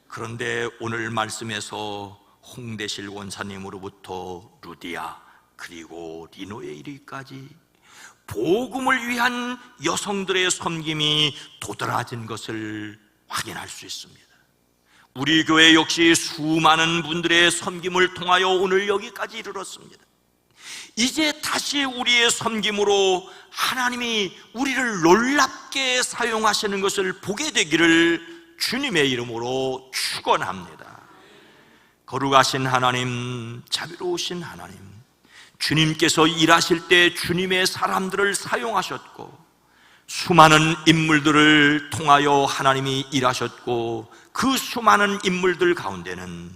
그런데 오늘 말씀에서 홍대실 원사님으로부터 루디아 그리고 리노에 이르기까지 복음을 위한 여성들의 섬김이 도드라진 것을 확인할 수 있습니다. 우리 교회 역시 수많은 분들의 섬김을 통하여 오늘 여기까지 이르렀습니다. 이제 다시 우리의 섬김으로 하나님이 우리를 놀랍게 사용하시는 것을 보게 되기를 주님의 이름으로 축원합니다. 거룩하신 하나님, 자비로우신 하나님, 주님께서 일하실 때 주님의 사람들을 사용하셨고 수많은 인물들을 통하여 하나님이 일하셨고 그 수많은 인물들 가운데는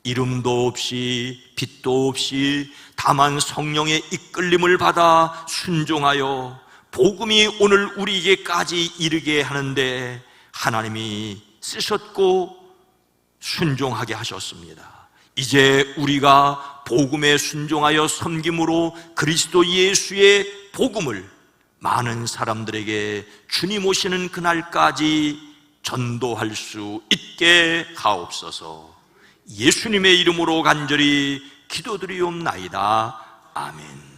이름도 없이 빛도 없이 다만 성령의 이끌림을 받아 순종하여 복음이 오늘 우리에게까지 이르게 하는데 하나님이 쓰셨고 순종하게 하셨습니다. 이제 우리가 복음에 순종하여 섬김으로 그리스도 예수의 복음을 많은 사람들에게 주님 오시는 그날까지 전도할 수 있게 하옵소서. 예수님의 이름으로 간절히 기도드리옵나이다. 아멘.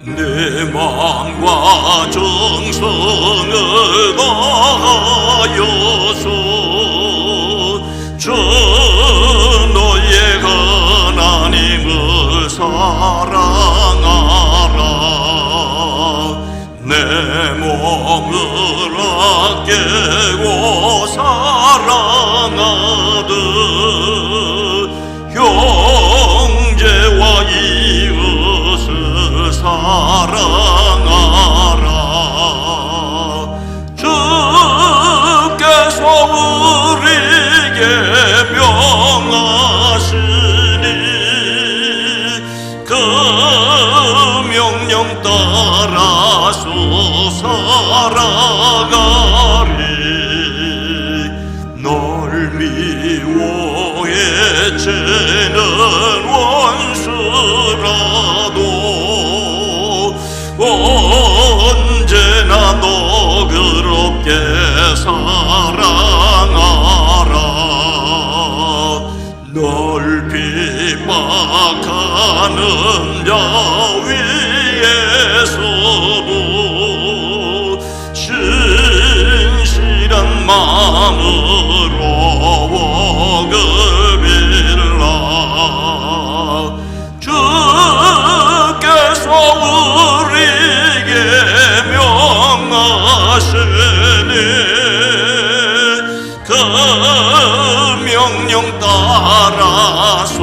내 마음과 정성을 다하여서 저 너의 하나님을 사랑하라. 내 몸을 아끼고 사랑하듯 형제와 이웃을 사랑하라. 주께서 우리에게 명하시니 그 명령 따라서 살아가리. 널 미워해 죄는 원수라도 언제나 너그럽게 사랑하라. 널 핍박하는 자 위에서도 신실한 마음으로 웍을 빌라. 주께서 우리에게 명하시니 그 명령 따라서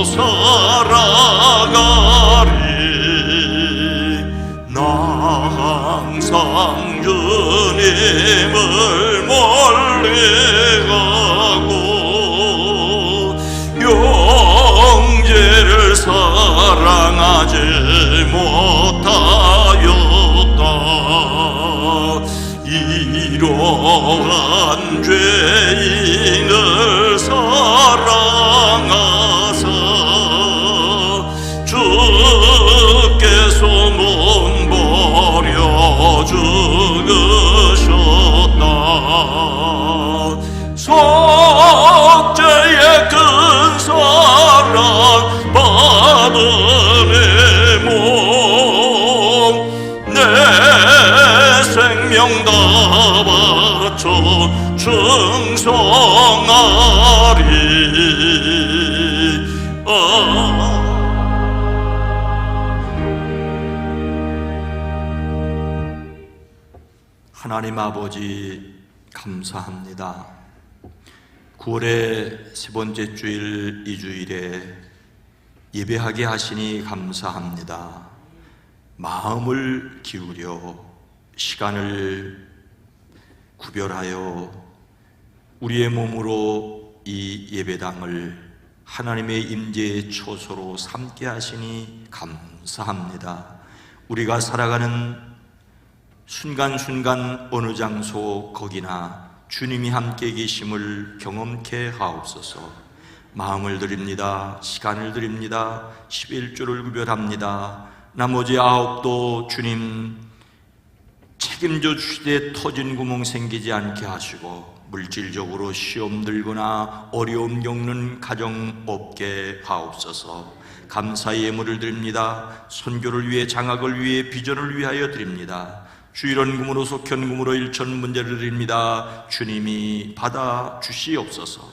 살아가리. 나 항상 주님을 멀리 가고 형제를 사랑하지 못하였다. 이러한 죄인을 사랑하사 주께서 못 버려 죽으셨다. 속죄의 큰 사랑 받은 내 몸 내 생명 다 바쳐 충성 하나님 아버지 감사합니다. 9월의 세 번째 주일 이 주일에 예배하게 하시니 감사합니다. 마음을 기울여 시간을 구별하여 우리의 몸으로 이 예배당을 하나님의 임재의 초소로 삼게 하시니 감사합니다. 우리가 살아가는 순간순간 어느 장소 거기나 주님이 함께 계심을 경험케 하옵소서. 마음을 드립니다. 시간을 드립니다. 11조를 구별합니다. 나머지 9도 주님 책임져 주시되 터진 구멍 생기지 않게 하시고 물질적으로 시험 들거나 어려움 겪는 가정 없게 하옵소서. 감사의 예물을 드립니다. 선교를 위해 장학을 위해 비전을 위하여 드립니다. 주일원금으로 속현금으로 일천 문제를 드립니다. 주님이 받아 주시옵소서.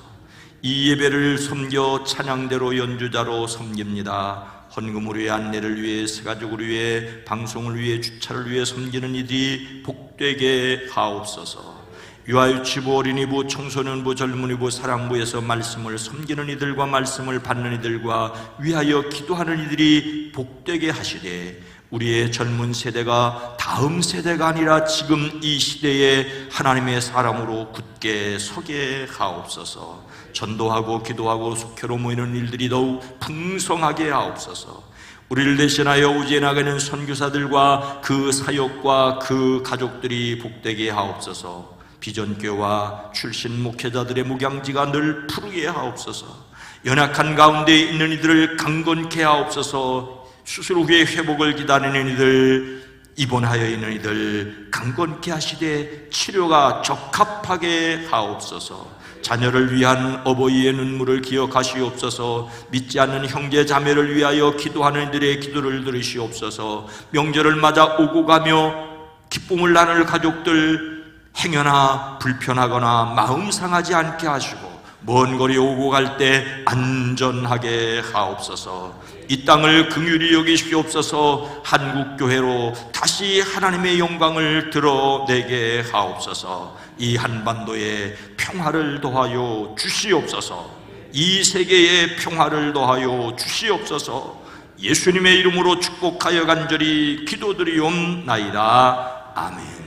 이 예배를 섬겨 찬양대로 연주자로 섬깁니다. 헌금을 위해 안내를 위해 새가족을 위해 방송을 위해 주차를 위해 섬기는 이들이 복되게 하옵소서. 유아유치부 어린이부 청소년부 젊은이부 사랑부에서 말씀을 섬기는 이들과 말씀을 받는 이들과 위하여 기도하는 이들이 복되게 하시되 우리의 젊은 세대가 다음 세대가 아니라 지금 이 시대에 하나님의 사람으로 굳게 서게 하옵소서. 전도하고 기도하고 속회로 모이는 일들이 더욱 풍성하게 하옵소서. 우리를 대신하여 우주에 나가는 선교사들과 그 사역과 그 가족들이 복되게 하옵소서. 비전교와 출신 목회자들의 목양지가 늘 푸르게 하옵소서. 연약한 가운데 있는 이들을 강건케 하옵소서. 수술 후에 회복을 기다리는 이들, 입원하여 있는 이들 강건케 하시되 치료가 적합하게 하옵소서. 자녀를 위한 어버이의 눈물을 기억하시옵소서. 믿지 않는 형제 자매를 위하여 기도하는 이들의 기도를 들으시옵소서. 명절을 맞아 오고 가며 기쁨을 나눌 가족들 행여나 불편하거나 마음 상하지 않게 하시고 먼 거리 오고 갈 때 안전하게 하옵소서. 이 땅을 긍휼히 여기시옵소서. 한국교회로 다시 하나님의 영광을 드러내게 하옵소서. 이 한반도에 평화를 더하여 주시옵소서. 이 세계에 평화를 더하여 주시옵소서. 예수님의 이름으로 축복하여 간절히 기도드리옵나이다. 아멘.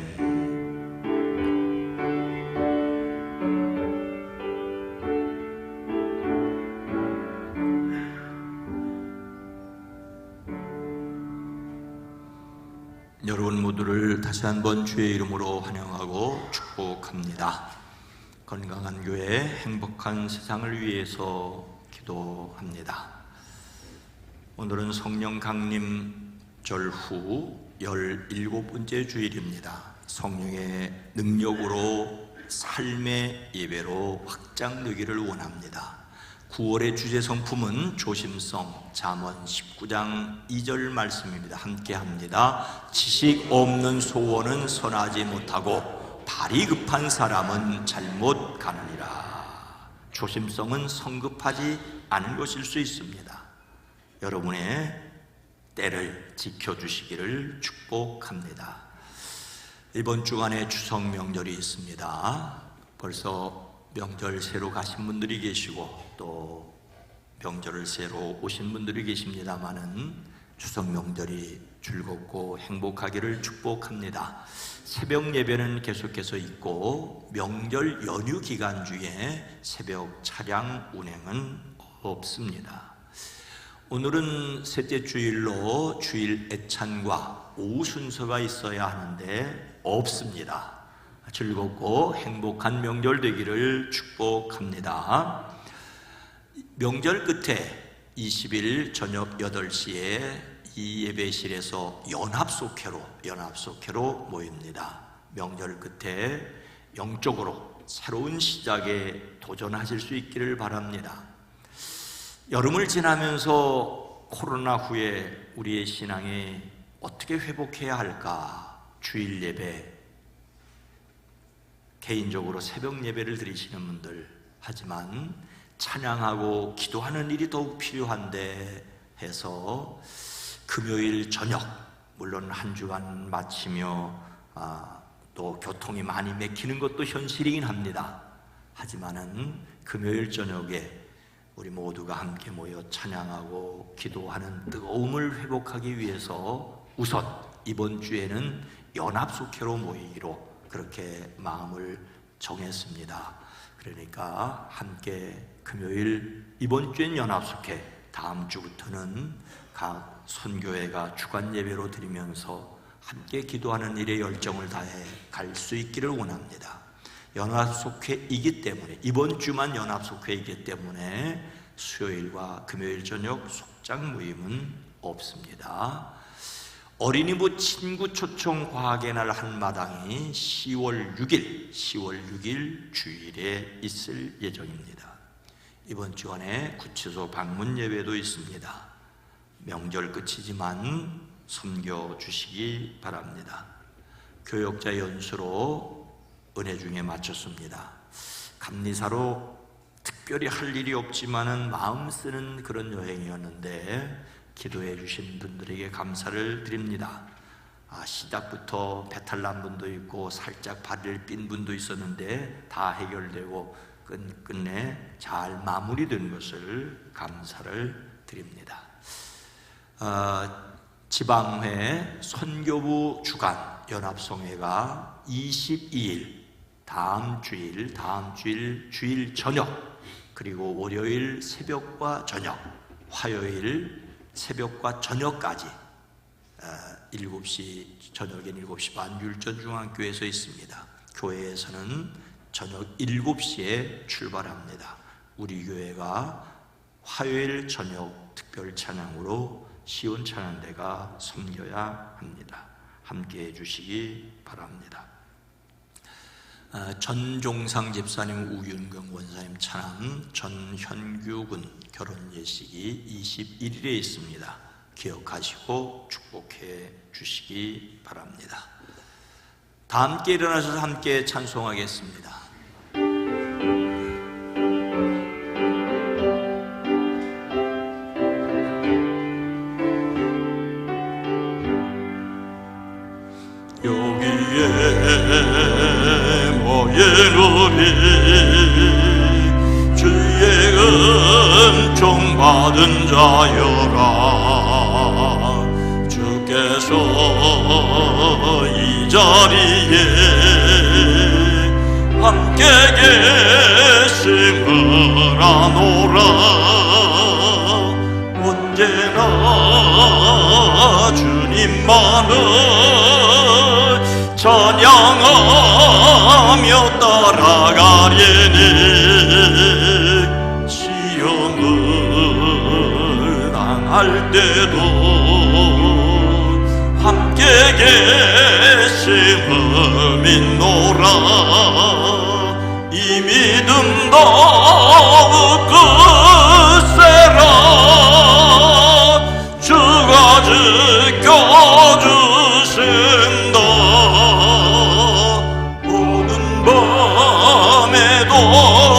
여러분 모두를 다시 한번 주의 이름으로 환영하고 축복합니다. 건강한 교회, 행복한 세상을 위해서 기도합니다. 오늘은 성령 강림절 후 17번째 주일입니다. 성령의 능력으로 삶의 예배로 확장되기를 원합니다. 9월의 주제 성품은 조심성, 잠언 19장 2절 말씀입니다. 함께 합니다. 지식 없는 소원은 선하지 못하고 발이 급한 사람은 잘못 가느니라. 조심성은 성급하지 않은 것일 수 있습니다. 여러분의 때를 지켜주시기를 축복합니다. 이번 주간에 추석 명절이 있습니다. 벌써 명절 새로 가신 분들이 계시고 또 명절을 새로 오신 분들이 계십니다마는 추석 명절이 즐겁고 행복하기를 축복합니다. 새벽 예배는 계속해서 있고 명절 연휴 기간 중에 새벽 차량 운행은 없습니다. 오늘은 셋째 주일로 주일 애찬과 오후 순서가 있어야 하는데 없습니다. 즐겁고 행복한 명절 되기를 축복합니다. 명절 끝에 20일 저녁 8시에 이 예배실에서 연합속회로 모입니다. 명절 끝에 영적으로 새로운 시작에 도전하실 수 있기를 바랍니다. 여름을 지나면서 코로나 후에 우리의 신앙이 어떻게 회복해야 할까? 주일 예배, 개인적으로 새벽 예배를 드리시는 분들, 하지만 찬양하고 기도하는 일이 더욱 필요한데 해서 금요일 저녁, 물론 한 주간 마치며 또 교통이 많이 막히는 것도 현실이긴 합니다. 하지만은 금요일 저녁에 우리 모두가 함께 모여 찬양하고 기도하는 뜨거움을 회복하기 위해서 우선 이번 주에는 연합숙회로 모이기로 그렇게 마음을 정했습니다. 그러니까 함께 금요일, 이번 주엔 연합숙회, 다음 주부터는 각 선교회가 주간 예배로 드리면서 함께 기도하는 일에 열정을 다해 갈 수 있기를 원합니다. 연합숙회이기 때문에, 이번 주만 연합숙회이기 때문에 수요일과 금요일 저녁 속장 모임은 없습니다. 어린이부 친구 초청 과학의 날 한마당이 10월 6일 주일에 있을 예정입니다. 이번 주간에 구치소 방문 예배도 있습니다. 명절 끝이지만 섬겨주시기 바랍니다. 교역자 연수로 은혜 중에 마쳤습니다. 감리사로 특별히 할 일이 없지만은 마음 쓰는 그런 여행이었는데 기도해 주신 분들에게 감사를 드립니다. 시작부터 배탈 난 분도 있고 살짝 발을 삔 분도 있었는데 다 해결되고 끝내 잘 마무리된 것을 감사를 드립니다. 지방회 선교부 주간 연합성회가 22일 다음 주일 주일 저녁, 그리고 월요일 새벽과 저녁, 화요일 새벽과 저녁까지 7시, 저녁엔 7시 반 율전중앙교회에서 있습니다. 교회에서는 저녁 7시에 출발합니다. 우리 교회가 화요일 저녁 특별 찬양으로 시온 찬양대가 섬겨야 합니다. 함께 해주시기 바랍니다. 전종상 집사님, 우윤경 원사님 차남, 전현규 군 결혼 예식이 21일에 있습니다. 기억하시고 축복해 주시기 바랍니다. 다 함께 일어나셔서 함께 찬송하겠습니다. 여기에 모이노니 주의 은총 받은 자여라. 주께서 이 자리에 함께 계심을 아노라. 언제나 주님만을 찬양하며 따라가리니 시험을 당할 때도 함께 계심을 믿노라. 이 믿음 더욱 굳세라. 주가 지켜주신다. 오는 밤에도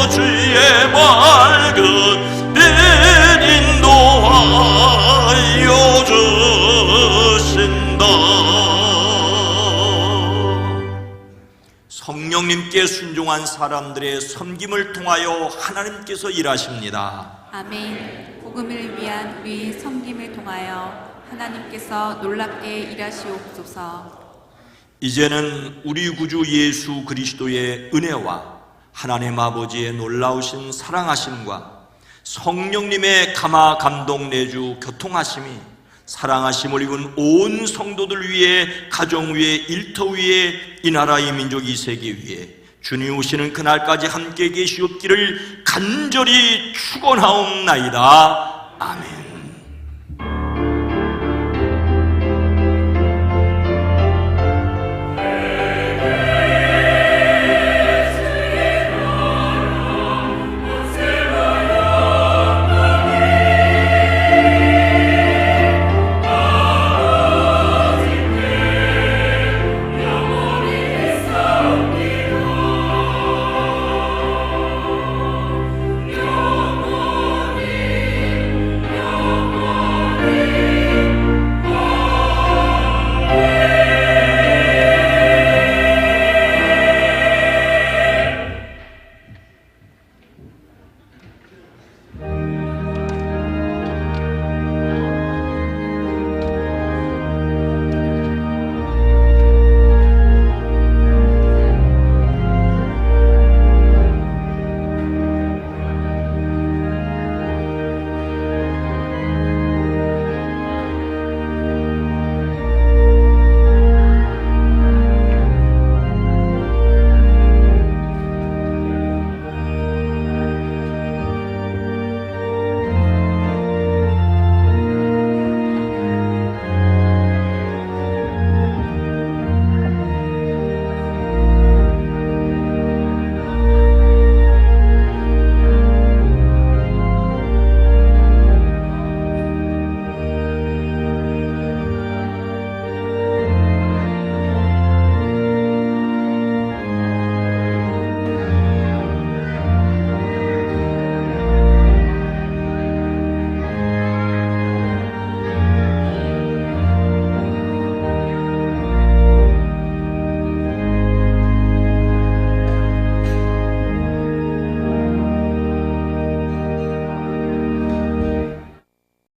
주의 밝은 빛 인도하여 주신다. 성령님께 순종한 사람들의 섬김을 통하여 하나님께서 일하십니다. 아멘. 복음을 위한 우리 섬김을 통하여 하나님께서 놀랍게 일하시옵소서. 이제는 우리 구주 예수 그리스도의 은혜와 하나님 아버지의 놀라우신 사랑하심과 성령님의 감화 감동 내주 교통하심이 사랑하심을 입은 온 성도들 위해, 가정 위에, 일터 위에, 이 나라 이 민족 이 세계 위에 주님 오시는 그날까지 함께 계시옵기를 간절히 축원하옵나이다. 아멘.